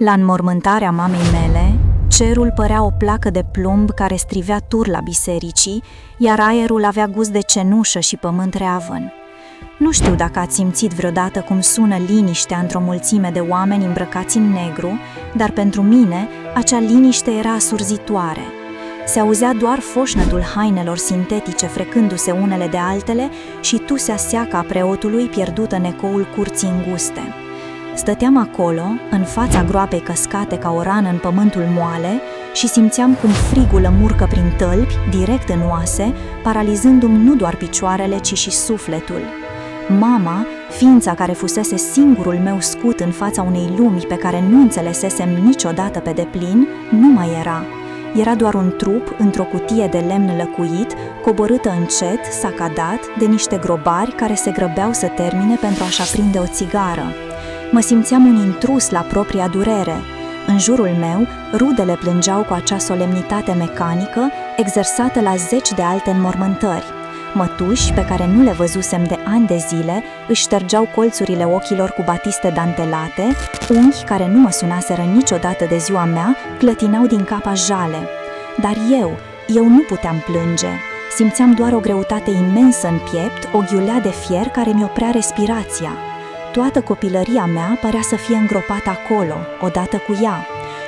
La înmormântarea mamei mele, cerul părea o placă de plumb care strivea turla bisericii, iar aerul avea gust de cenușă și pământ reavăn. Nu știu dacă ați simțit vreodată cum sună liniștea într-o mulțime de oameni îmbrăcați în negru, dar pentru mine acea liniște era asurzitoare. Se auzea doar foșnetul hainelor sintetice frecându-se unele de altele și tusea seacă a preotului pierdută în ecoul curții înguste. Stăteam acolo, în fața groapei căscate ca o rană în pământul moale, și simțeam cum frigul îmurcă prin tălpi, direct în oase, paralizându-mi nu doar picioarele, ci și sufletul. Mama, ființa care fusese singurul meu scut în fața unei lumi pe care nu înțelesesem niciodată pe deplin, nu mai era. Era doar un trup într-o cutie de lemn lăcuit, coborâtă încet, sacadat, de niște grobari care se grăbeau să termine pentru a-și aprinde o țigară. Mă simțeam un intrus la propria durere. În jurul meu, rudele plângeau cu acea solemnitate mecanică exersată la 10 de alte înmormântări. Mătuși, pe care nu le văzusem de ani de zile, își ștergeau colțurile ochilor cu batiste dantelate, unghi care nu mă sunaseră niciodată de ziua mea, clătinau din capa jale. Dar eu nu puteam plânge. Simțeam doar o greutate imensă în piept, o ghiulea de fier care mi oprea respirația. Toată copilăria mea părea să fie îngropată acolo, odată cu ea.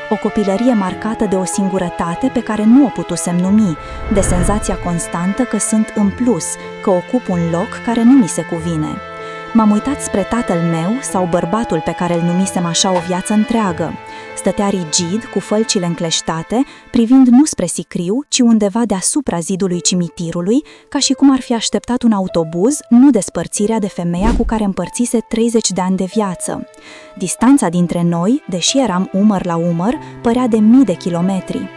O copilărie marcată de o singurătate pe care nu o putusem numi, de senzația constantă că sunt în plus, că ocup un loc care nu mi se cuvine. M-am uitat spre tatăl meu sau bărbatul pe care îl numisem așa o viață întreagă. Stătea rigid, cu fălcile încleștate, privind nu spre sicriu, ci undeva deasupra zidului cimitirului, ca și cum ar fi așteptat un autobuz, nu despărțirea de femeia cu care împărțise 30 de ani de viață. Distanța dintre noi, deși eram umăr la umăr, părea de mii de kilometri.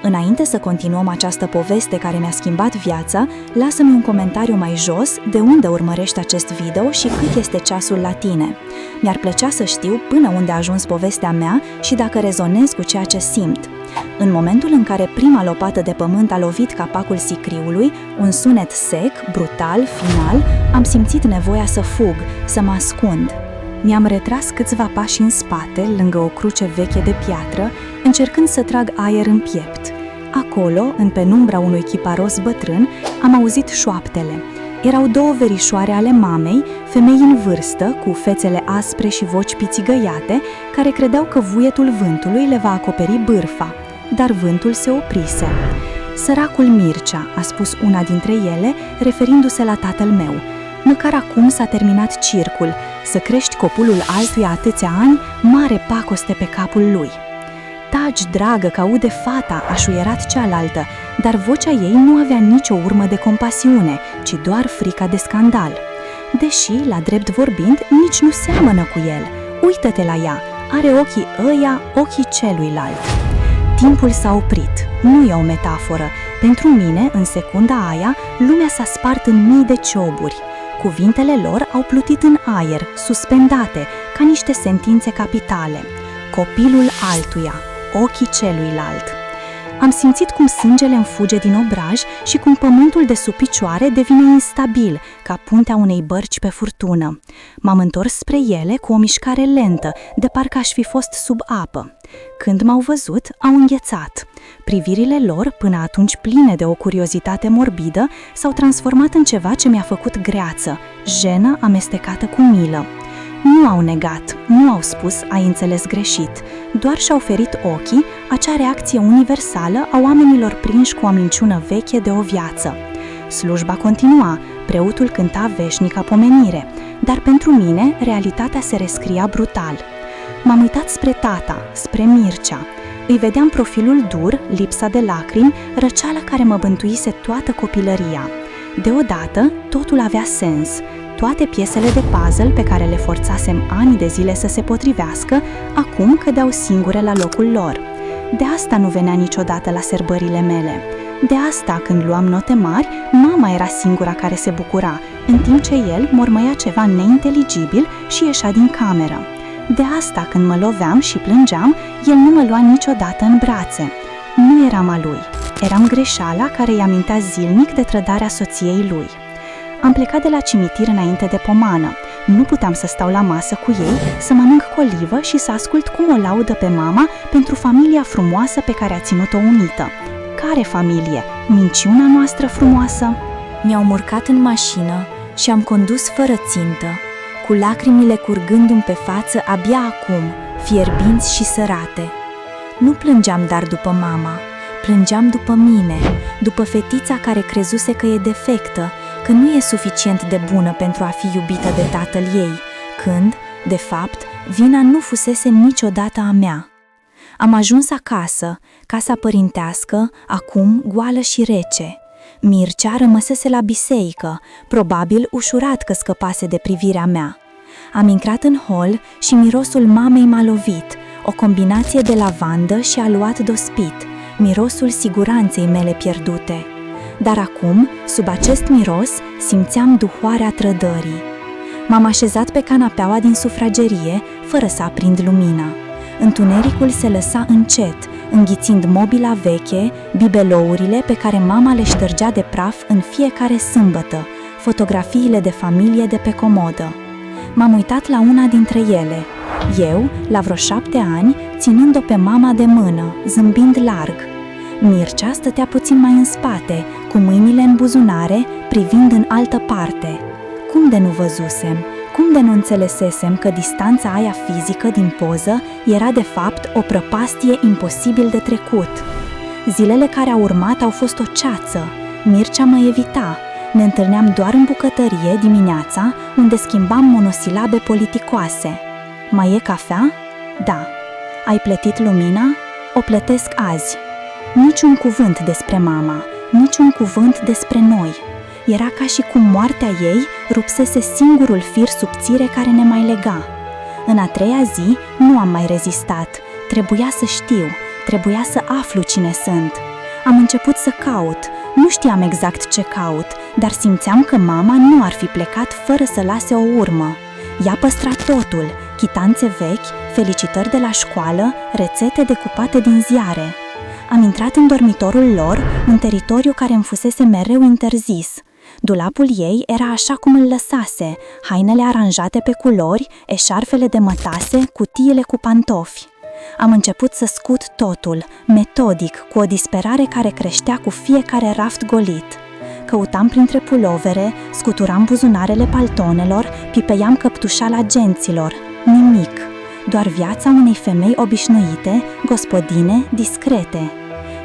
Înainte să continuăm această poveste care mi-a schimbat viața, lasă-mi un comentariu mai jos de unde urmărești acest video și cât este ceasul la tine. Mi-ar plăcea să știu până unde a ajuns povestea mea și dacă rezonez cu ceea ce simt. În momentul în care prima lopată de pământ a lovit capacul sicriului, un sunet sec, brutal, final, am simțit nevoia să fug, să mă ascund. Mi-am retras câțiva pași în spate, lângă o cruce veche de piatră, încercând să trag aer în piept. Acolo, în penumbra unui chiparos bătrân, am auzit șoaptele. Erau două verișoare ale mamei, femei în vârstă, cu fețele aspre și voci pițigăiate, care credeau că vuietul vântului le va acoperi bârfa, dar vântul se oprise. "Săracul Mircea," a spus una dintre ele, referindu-se la tatăl meu. "Măcar acum s-a terminat circul, să crești copulul altuia atâția ani, mare pacoste pe capul lui." "Taci, dragă, că aude fata," a șuierat cealaltă, dar vocea ei nu avea nicio urmă de compasiune, ci doar frica de scandal. Deși, la drept vorbind, nici nu seamănă cu el. Uită-te la ea, are ochii ăia, ochii celuilalt. Timpul s-a oprit, nu e o metaforă. Pentru mine, în secunda aia, lumea s-a spart în mii de cioburi. Cuvintele lor au plutit în aer, suspendate, ca niște sentințe capitale. Copilul altuia, ochii celuilalt. Am simțit cum sângele îmi fuge din obraj și cum pământul de sub picioare devine instabil, ca puntea unei bărci pe furtună. M-am întors spre ele cu o mișcare lentă, de parcă aș fi fost sub apă. Când m-au văzut, au înghețat. Privirile lor, până atunci pline de o curiozitate morbidă, s-au transformat în ceva ce mi-a făcut greață, jenă amestecată cu milă. Nu au negat, nu au spus "ai înțeles greșit", doar și-au ferit ochii, acea reacție universală a oamenilor prinși cu o minciună veche de o viață. Slujba continua, preotul cânta veșnica pomenire, dar pentru mine realitatea se rescria brutal. M-am uitat spre tata, spre Mircea. Îi vedeam profilul dur, lipsa de lacrimi, răceala care mă bântuise toată copilăria. Deodată, totul avea sens. Toate piesele de puzzle pe care le forțasem ani de zile să se potrivească, acum cădeau singure la locul lor. De asta nu venea niciodată la sărbările mele. De asta, când luam note mari, mama era singura care se bucura, în timp ce el mormăia ceva neinteligibil și ieșea din cameră. De asta, când mă loveam și plângeam, el nu mă lua niciodată în brațe. Nu eram a lui. Eram greșeala care îi amintea zilnic de trădarea soției lui. Am plecat de la cimitir înainte de pomană. Nu puteam să stau la masă cu ei, să mănânc colivă și să ascult cum o laudă pe mama pentru familia frumoasă pe care a ținut-o unită. Care familie? Minciuna noastră frumoasă? Mi-am urcat în mașină și am condus fără țintă, cu lacrimile curgându-mi pe față abia acum, fierbinți și sărate. Nu plângeam dar după mama, plângeam după mine, după fetița care crezuse că e defectă, că nu e suficient de bună pentru a fi iubită de tatăl ei, când, de fapt, vina nu fusese niciodată a mea. Am ajuns acasă, casa părintească, acum goală și rece. Mircea rămăsese la biserică, probabil ușurat că scăpase de privirea mea. Am intrat în hol și mirosul mamei m-a lovit, o combinație de lavandă și aluat dospit, mirosul siguranței mele pierdute. Dar acum, sub acest miros, simțeam duhoarea trădării. M-am așezat pe canapeaua din sufragerie, fără să aprind lumina. Întunericul se lăsa încet, înghițind mobila veche, bibelourile pe care mama le ștergea de praf în fiecare sâmbătă, fotografiile de familie de pe comodă. M-am uitat la una dintre ele. Eu, la vreo 7 ani, ținând-o pe mama de mână, zâmbind larg. Mircea stătea puțin mai în spate, cu mâinile în buzunare, privind în altă parte. Cum de nu văzusem? Cum de nu înțelesesem că distanța aia fizică din poză era de fapt o prăpastie imposibil de trecut? Zilele care au urmat au fost o ceață. Mircea mă evita. Ne întâlneam doar în bucătărie dimineața, unde schimbam monosilabe politicoase. Mai e cafea? Da. Ai plătit lumina? O plătesc azi. Niciun cuvânt despre mama, niciun cuvânt despre noi. Era ca și cum moartea ei rupsese singurul fir subțire care ne mai lega. În a 3-a zi nu am mai rezistat. Trebuia să știu, trebuia să aflu cine sunt. Am început să caut. Nu știam exact ce caut, dar simțeam că mama nu ar fi plecat fără să lase o urmă. Ea păstra totul, chitanțe vechi, felicitări de la școală, rețete decupate din ziare. Am intrat în dormitorul lor, un teritoriu care îmi fusese mereu interzis. Dulapul ei era așa cum îl lăsase, hainele aranjate pe culori, eșarfele de mătase, cutiile cu pantofi. Am început să scut totul, metodic, cu o disperare care creștea cu fiecare raft golit. Căutam printre pulovere, scuturam buzunarele paltonelor, pipeiam căptușala agenților. Nimic. Doar viața unei femei obișnuite, gospodine, discrete.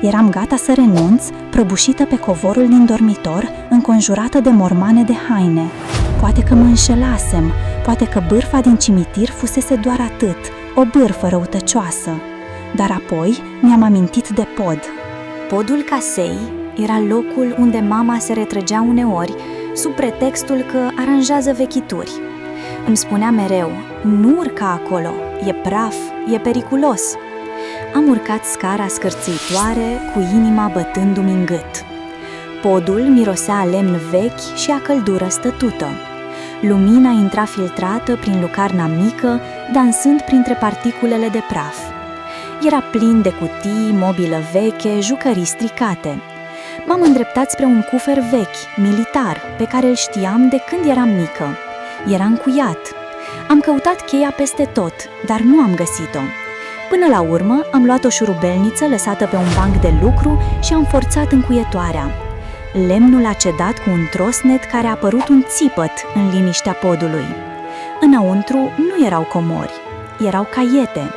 Eram gata să renunț, prăbușită pe covorul din dormitor, înconjurată de mormane de haine. Poate că mă înșelasem, poate că bârfa din cimitir fusese doar atât, o bârfă răutăcioasă. Dar apoi mi-am amintit de pod. Podul casei era locul unde mama se retrăgea uneori, sub pretextul că aranjează vechituri. Îmi spunea mereu, nu urca acolo, e praf, e periculos. Am urcat scara scârțâitoare, cu inima bătându-mi în gât. Podul mirosea a lemn vechi și a căldură stătută. Lumina intra filtrată prin lucarna mică, dansând printre particulele de praf. Era plin de cutii, mobilă veche, jucării stricate. M-am îndreptat spre un cufer vechi, militar, pe care îl știam de când eram mică. Era încuiat. Am căutat cheia peste tot, dar nu am găsit-o. Până la urmă, am luat o șurubelniță lăsată pe un banc de lucru și am forțat încuietoarea. Lemnul a cedat cu un trosnet care a apărut un țipăt în liniștea podului. Înăuntru nu erau comori, erau caiete.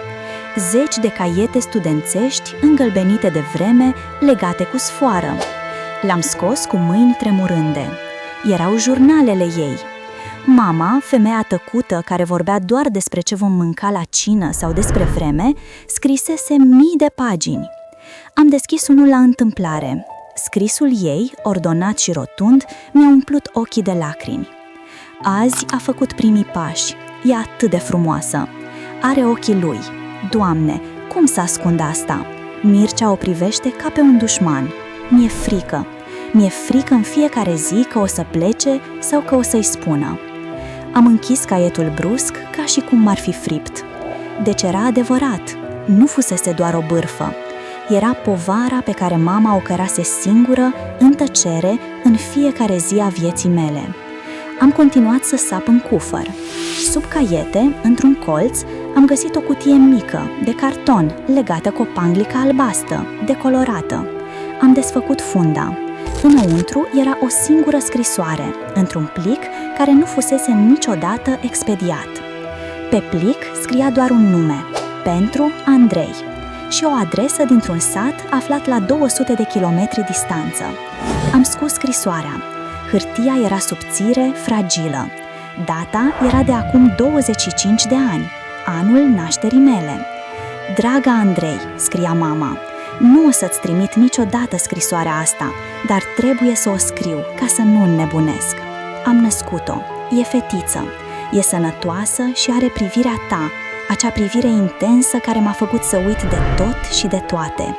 10 de caiete studențești, îngălbenite de vreme, legate cu sfoară. Le-am scos cu mâini tremurânde. Erau jurnalele ei. Mama, femeia tăcută care vorbea doar despre ce vom mânca la cină sau despre vreme, scrisese mii de pagini. Am deschis unul la întâmplare. Scrisul ei, ordonat și rotund, mi-a umplut ochii de lacrimi. Azi a făcut primii pași. E atât de frumoasă. Are ochii lui. Doamne, cum să ascund asta? Mircea o privește ca pe un dușman. Mi-e frică. Mi-e frică în fiecare zi că o să plece sau că o să-i spună. Am închis caietul brusc ca și cum m-ar fi fript. Deci era adevărat. Nu fusese doar o bârfă. Era povara pe care mama o cărase singură, în tăcere, în fiecare zi a vieții mele. Am continuat să sap în cufăr. Sub caiete, într-un colț, am găsit o cutie mică, de carton, legată cu o panglică albastră, decolorată. Am desfăcut funda. Înăuntru era o singură scrisoare, într-un plic care nu fusese niciodată expediat. Pe plic scria doar un nume, pentru Andrei, și o adresă dintr-un sat aflat la 200 de kilometri distanță. Am scos scrisoarea. Hârtia era subțire, fragilă. Data era de acum 25 de ani, anul nașterii mele. Draga Andrei, scria mama, nu o să-ți trimit niciodată scrisoarea asta, dar trebuie să o scriu ca să nu înnebunesc. Am născut-o, e fetiță, e sănătoasă și are privirea ta, acea privire intensă care m-a făcut să uit de tot și de toate.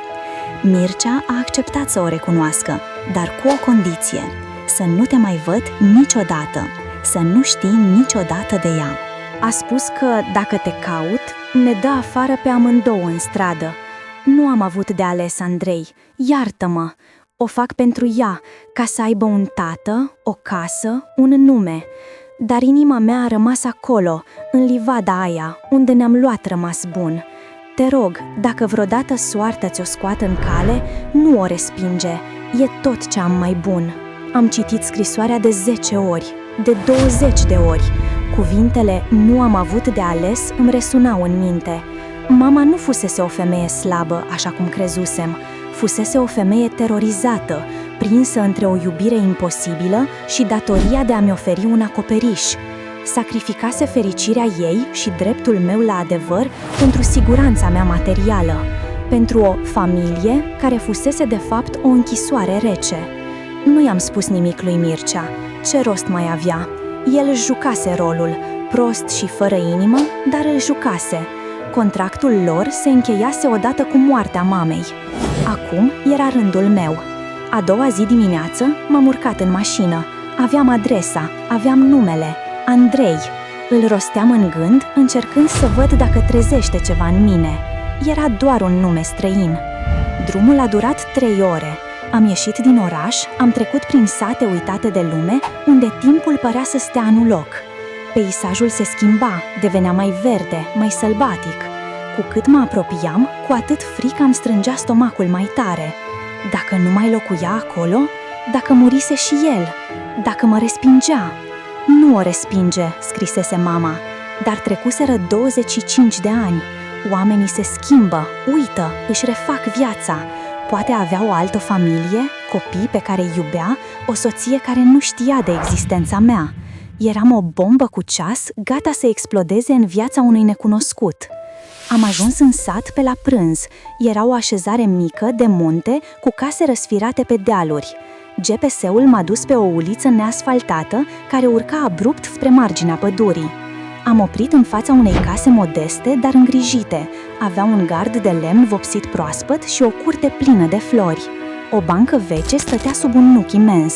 Mircea a acceptat să o recunoască, dar cu o condiție, să nu te mai văd niciodată, să nu știi niciodată de ea. A spus că, dacă te caut, ne dă afară pe amândouă în stradă. Nu am avut de ales, Andrei, iartă-mă. O fac pentru ea, ca să aibă un tată, o casă, un nume. Dar inima mea a rămas acolo, în livada aia, unde ne-am luat rămas bun. Te rog, dacă vreodată soarta ți-o scoată în cale, nu o respinge, e tot ce am mai bun. Am citit scrisoarea de 10 ori, de 20 de ori. Cuvintele "nu am avut de ales" îmi resunau în minte. Mama nu fusese o femeie slabă, așa cum crezusem. Fusese o femeie terorizată, prinsă între o iubire imposibilă și datoria de a-mi oferi un acoperiș. Sacrificase fericirea ei și dreptul meu la adevăr pentru siguranța mea materială, pentru o familie care fusese de fapt o închisoare rece. Nu i-am spus nimic lui Mircea. Ce rost mai avea? El își jucase rolul, prost și fără inimă, dar îl jucase. Contractul lor se încheiase odată cu moartea mamei. Acum era rândul meu. A doua zi dimineață m-am urcat în mașină. Aveam adresa, aveam numele, Andrei. Îl rosteam în gând, încercând să văd dacă trezește ceva în mine. Era doar un nume străin. Drumul a durat 3 ore. Am ieșit din oraș, am trecut prin sate uitate de lume, unde timpul părea să stea în loc. Peisajul se schimba, devenea mai verde, mai sălbatic. Cu cât mă apropiam, cu atât frica îmi strângea stomacul mai tare. Dacă nu mai locuia acolo, dacă murise și el, dacă mă respingea. Nu o respinge, scrisese mama, dar trecuseră 25 de ani. Oamenii se schimbă, uită, își refac viața. Poate avea o altă familie, copii pe care îi iubea, o soție care nu știa de existența mea. Eram o bombă cu ceas, gata să explodeze în viața unui necunoscut. Am ajuns în sat pe la prânz. Era o așezare mică, de munte, cu case răsfirate pe dealuri. GPS-ul m-a dus pe o uliță neasfaltată, care urca abrupt spre marginea pădurii. Am oprit în fața unei case modeste, dar îngrijite. Avea un gard de lemn vopsit proaspăt și o curte plină de flori. O bancă veche stătea sub un nuc imens.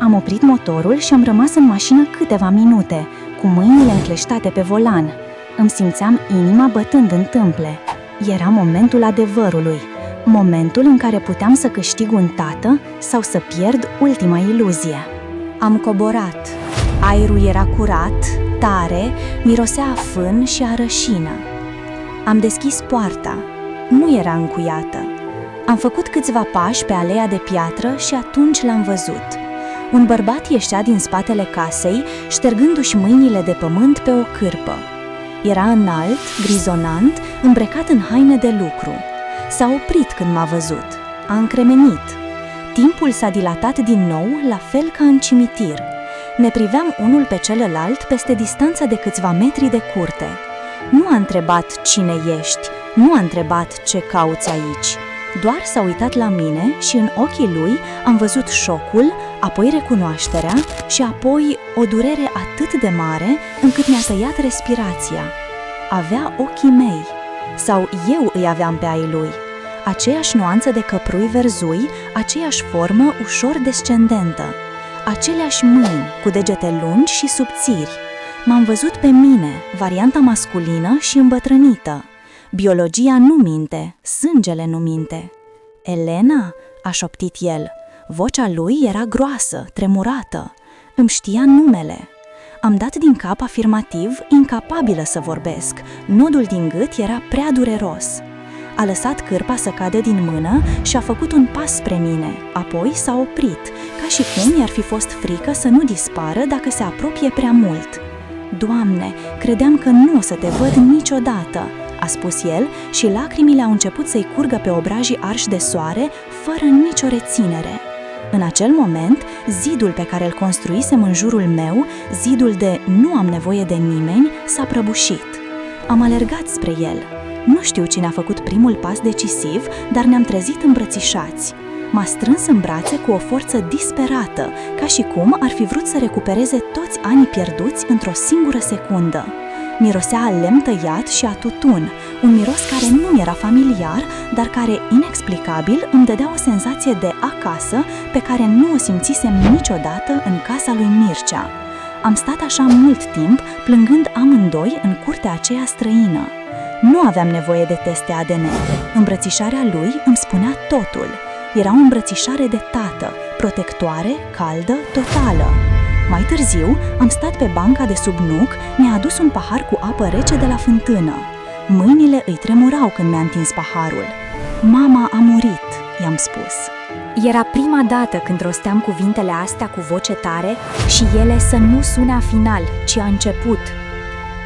Am oprit motorul și am rămas în mașină câteva minute, cu mâinile încleștate pe volan. Îmi simțeam inima bătând în tâmple. Era momentul adevărului, momentul în care puteam să câștig un tată sau să pierd ultima iluzie. Am coborat. Aerul era curat, tare, mirosea a fân și a rășină. Am deschis poarta. Nu era încuiată. Am făcut câțiva pași pe aleea de piatră și atunci l-am văzut. Un bărbat ieșea din spatele casei, ștergându-și mâinile de pământ pe o cârpă. Era înalt, grizonant, îmbrăcat în haine de lucru. S-a oprit când m-a văzut. A încremenit. Timpul s-a dilatat din nou, la fel ca în cimitir. Ne priveam unul pe celălalt peste distanța de câțiva metri de curte. Nu a întrebat cine ești, nu a întrebat ce cauți aici. Doar s-a uitat la mine și în ochii lui am văzut șocul, apoi recunoașterea și apoi o durere atât de mare încât mi-a tăiat respirația. Avea ochii mei, sau eu îi aveam pe ai lui. Aceeași nuanță de căprui verzui, aceeași formă ușor descendentă. Aceleași mâini, cu degete lungi și subțiri. M-am văzut pe mine, varianta masculină și îmbătrânită. Biologia nu minte, sângele nu minte. Elena, a șoptit el. Vocea lui era groasă, tremurată. Îmi știa numele. Am dat din cap afirmativ, incapabilă să vorbesc. Nodul din gât era prea dureros. A lăsat cârpa să cadă din mână și a făcut un pas spre mine. Apoi s-a oprit, ca și cum i-ar fi fost frică să nu dispară dacă se apropie prea mult. Doamne, credeam că nu o să te văd niciodată, a spus el și lacrimile au început să-i curgă pe obrajii arși de soare, fără nicio reținere. În acel moment, zidul pe care îl construisem în jurul meu, zidul de nu am nevoie de nimeni, s-a prăbușit. Am alergat spre el. Nu știu cine a făcut primul pas decisiv, dar ne-am trezit îmbrățișați. M-a strâns în brațe cu o forță disperată, ca și cum ar fi vrut să recupereze toți anii pierduți într-o singură secundă. Mirosea a lemn tăiat și a tutun, un miros care nu era familiar, dar care, inexplicabil, îmi dădea o senzație de acasă pe care nu o simțisem niciodată în casa lui Mircea. Am stat așa mult timp, plângând amândoi în curtea aceea străină. Nu aveam nevoie de teste ADN. Îmbrățișarea lui îmi spunea totul. Era o îmbrățișare de tată, protectoare, caldă, totală. Mai târziu, am stat pe banca de sub nuc, mi-a adus un pahar cu apă rece de la fântână. Mâinile îi tremurau când mi-a întins paharul. Mama a murit, i-am spus. Era prima dată când rosteam cuvintele astea cu voce tare și ele să nu sune a final, ci a început.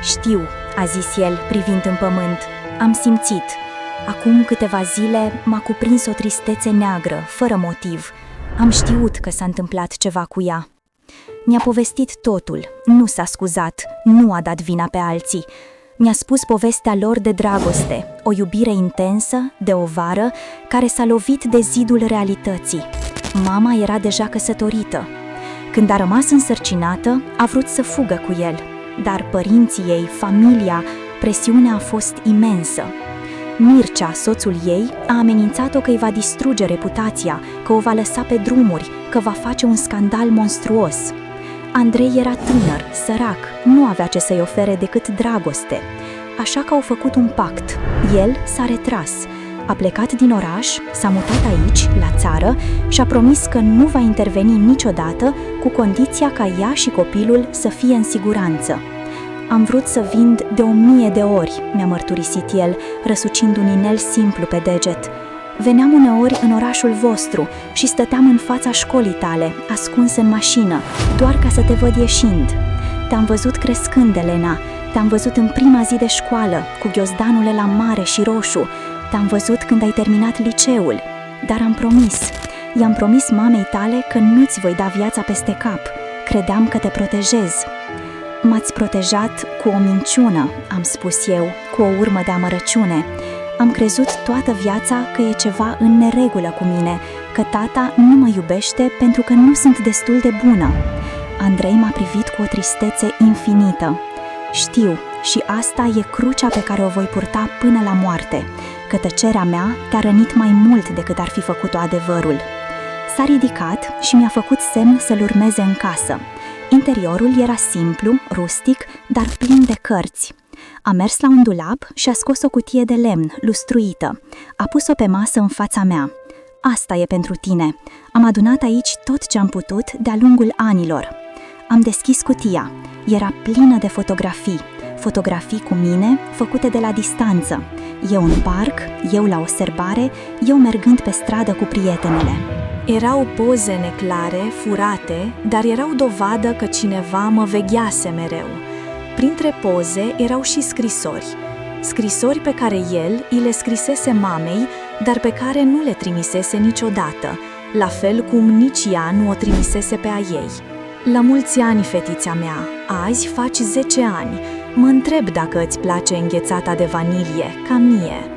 Știu, a zis el, privind în pământ. Am simțit. Acum câteva zile m-a cuprins o tristețe neagră, fără motiv. Am știut că s-a întâmplat ceva cu ea. Mi-a povestit totul, nu s-a scuzat, nu a dat vina pe alții. Mi-a spus povestea lor de dragoste, o iubire intensă, de o vară, care s-a lovit de zidul realității. Mama era deja căsătorită. Când a rămas însărcinată, a vrut să fugă cu el, dar părinții ei, familia, presiunea a fost imensă. Mircea, soțul ei, a amenințat-o că îi va distruge reputația, că o va lăsa pe drumuri, că va face un scandal monstruos. Andrei era tânăr, sărac, nu avea ce să-i ofere decât dragoste. Așa că au făcut un pact. El s-a retras, a plecat din oraș, s-a mutat aici, la țară, și a promis că nu va interveni niciodată, cu condiția ca ea și copilul să fie în siguranță. Am vrut să vind de 1000 de ori, mi-a mărturisit el, răsucind un inel simplu pe deget. Veneam uneori în orașul vostru și stăteam în fața școlii tale, ascuns în mașină, doar ca să te văd ieșind. Te-am văzut crescând, Elena, te-am văzut în prima zi de școală, cu ghiozdanul la mare și roșu, te-am văzut când ai terminat liceul, dar am promis. I-am promis mamei tale că nu-ți voi da viața peste cap. Credeam că te protejez. M-ați protejat cu o minciună, am spus eu, cu o urmă de amărăciune. Am crezut toată viața că e ceva în neregulă cu mine, că tata nu mă iubește pentru că nu sunt destul de bună. Andrei m-a privit cu o tristețe infinită. Știu, și asta e crucea pe care o voi purta până la moarte, că tăcerea mea te-a rănit mai mult decât ar fi făcut-o adevărul. S-a ridicat și mi-a făcut semn să-l urmeze în casă. Interiorul era simplu, rustic, dar plin de cărți. A mers la un dulap și a scos o cutie de lemn, lustruită. A pus-o pe masă în fața mea. Asta e pentru tine. Am adunat aici tot ce am putut de-a lungul anilor. Am deschis cutia. Era plină de fotografii. Fotografii cu mine, făcute de la distanță. Eu în parc, eu la o serbare, eu mergând pe stradă cu prietenele. Erau poze neclare, furate, dar erau dovadă că cineva mă veghease mereu. Printre poze erau și scrisori. Scrisori pe care el îi le scrisese mamei, dar pe care nu le trimisese niciodată, la fel cum nici ea nu o trimisese pe a ei. La mulți ani, fetița mea, azi faci 10 ani. Mă întreb dacă îți place înghețata de vanilie, ca mie.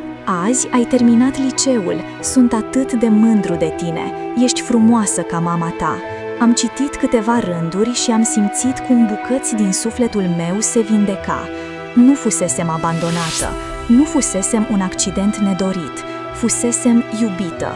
Azi ai terminat liceul, sunt atât de mândru de tine, ești frumoasă ca mama ta. Am citit câteva rânduri și am simțit cum bucăți din sufletul meu se vindeca. Nu fusesem abandonată, nu fusesem un accident nedorit, fusesem iubită.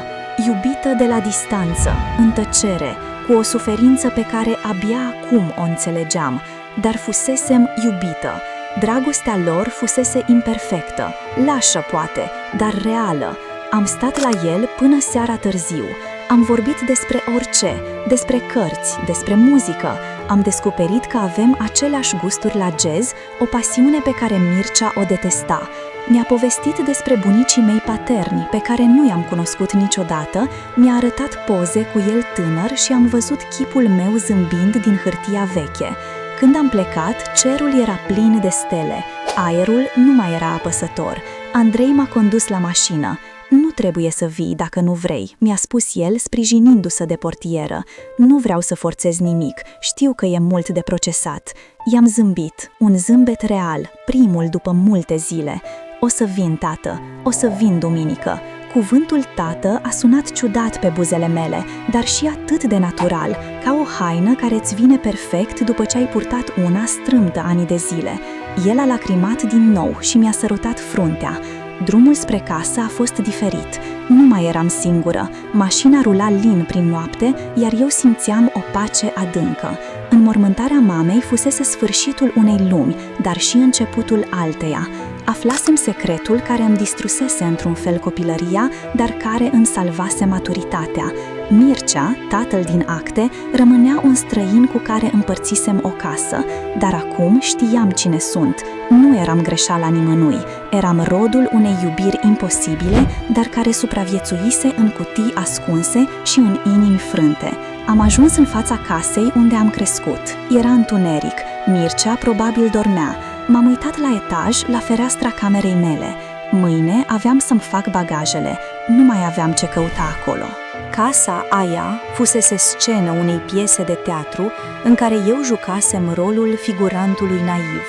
Iubită de la distanță, în tăcere, cu o suferință pe care abia acum o înțelegeam, dar fusesem iubită. Dragostea lor fusese imperfectă, lașă poate, dar reală. Am stat la el până seara târziu. Am vorbit despre orice, despre cărți, despre muzică. Am descoperit că avem aceleași gusturi la jazz, o pasiune pe care Mircea o detesta. Mi-a povestit despre bunicii mei paterni, pe care nu i-am cunoscut niciodată, mi-a arătat poze cu el tânăr și am văzut chipul meu zâmbind din hârtia veche. Când am plecat, cerul era plin de stele, aerul nu mai era apăsător. Andrei m-a condus la mașină. Nu trebuie să vii dacă nu vrei, mi-a spus el, sprijinindu-se de portieră. Nu vreau să forțez nimic, știu că e mult de procesat. I-am zâmbit, un zâmbet real, primul după multe zile. O să vin, tată, o să vin duminică. Cuvântul tată a sunat ciudat pe buzele mele, dar și atât de natural, ca o haină care îți vine perfect după ce ai purtat una strâmtă ani de zile. El a lacrimat din nou și mi-a sărutat fruntea. Drumul spre casă a fost diferit. Nu mai eram singură. Mașina rula lin prin noapte, iar eu simțeam o pace adâncă. Înmormântarea mamei fusese sfârșitul unei lumi, dar și începutul alteia. Aflasem secretul care îmi distrusese într-un fel copilăria, dar care îmi salvase maturitatea. Mircea, tatăl din acte, rămânea un străin cu care împărțisem o casă, dar acum știam cine sunt. Nu eram greșeala nimănui, eram rodul unei iubiri imposibile, dar care supraviețuise în cutii ascunse și în inimi frânte. Am ajuns în fața casei unde am crescut. Era întuneric, Mircea probabil dormea. M-am uitat la etaj, la fereastra camerei mele. Mâine aveam să-mi fac bagajele, nu mai aveam ce căuta acolo. Casa aia fusese scenă unei piese de teatru în care eu jucasem rolul figurantului naiv.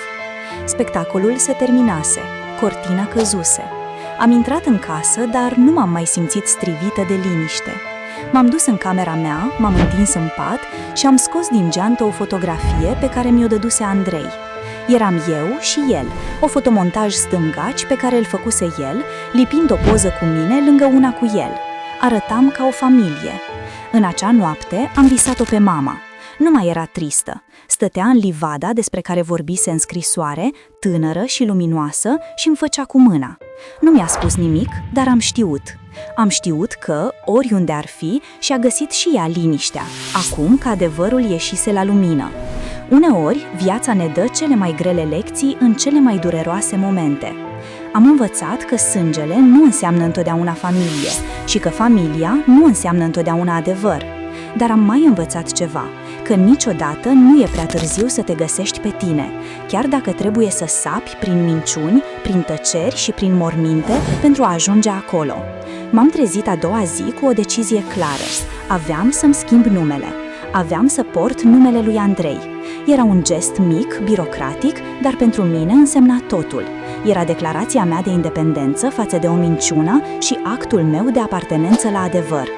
Spectacolul se terminase, cortina căzuse. Am intrat în casă, dar nu m-am mai simțit strivită de liniște. M-am dus în camera mea, m-am întins în pat și am scos din geantă o fotografie pe care mi-o dăduse Andrei. Eram eu și el, o fotomontaj stângaci pe care îl făcuse el, lipind o poză cu mine lângă una cu el. Arătam ca o familie. În acea noapte am visat-o pe mama. Nu mai era tristă. Stătea în livada despre care vorbise în scrisoare, tânără și luminoasă, și îmi făcea cu mâna. Nu mi-a spus nimic, dar am știut. Am știut că, oriunde ar fi, și-a găsit și ea liniștea, acum că adevărul ieșise la lumină. Uneori, viața ne dă cele mai grele lecții în cele mai dureroase momente. Am învățat că sângele nu înseamnă întotdeauna familie și că familia nu înseamnă întotdeauna adevăr. Dar am mai învățat ceva, că niciodată nu e prea târziu să te găsești pe tine, chiar dacă trebuie să sapi prin minciuni, prin tăceri și prin morminte pentru a ajunge acolo. M-am trezit a doua zi cu o decizie clară. Aveam să-mi schimb numele. Aveam să port numele lui Andrei. Era un gest mic, birocratic, dar pentru mine însemna totul. Era declarația mea de independență față de o minciună și actul meu de apartenență la adevăr.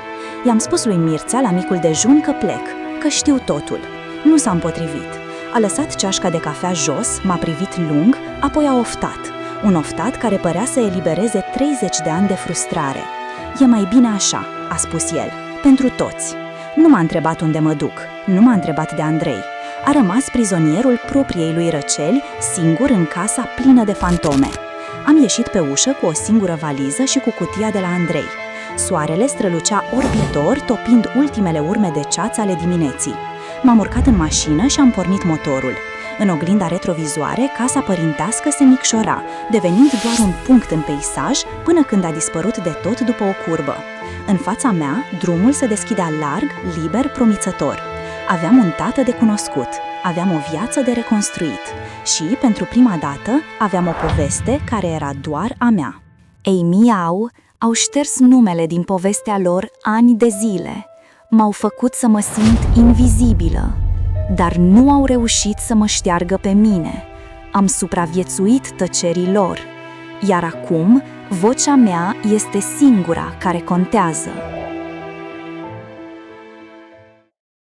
I-am spus lui Mircea la micul dejun că plec, că știu totul. Nu s-a împotrivit. A lăsat ceașca de cafea jos, m-a privit lung, apoi a oftat. Un oftat care părea să elibereze 30 de ani de frustrare. E mai bine așa, a spus el, pentru toți. Nu m-a întrebat unde mă duc, nu m-a întrebat de Andrei. A rămas prizonierul propriei lui răceli, singur în casa plină de fantome. Am ieșit pe ușă cu o singură valiză și cu cutia de la Andrei. Soarele strălucea orbitor, topind ultimele urme de ceață ale dimineții. M-am urcat în mașină și am pornit motorul. În oglinda retrovizoare, casa părintească se micșora, devenind doar un punct în peisaj, până când a dispărut de tot după o curbă. În fața mea, drumul se deschidea larg, liber, promițător. Aveam un tată de cunoscut, aveam o viață de reconstruit și, pentru prima dată, aveam o poveste care era doar a mea. Ei miau au șters numele din povestea lor ani de zile. M-au făcut să mă simt invizibilă, dar nu au reușit să mă șteargă pe mine. Am supraviețuit tăcerii lor, iar acum vocea mea este singura care contează.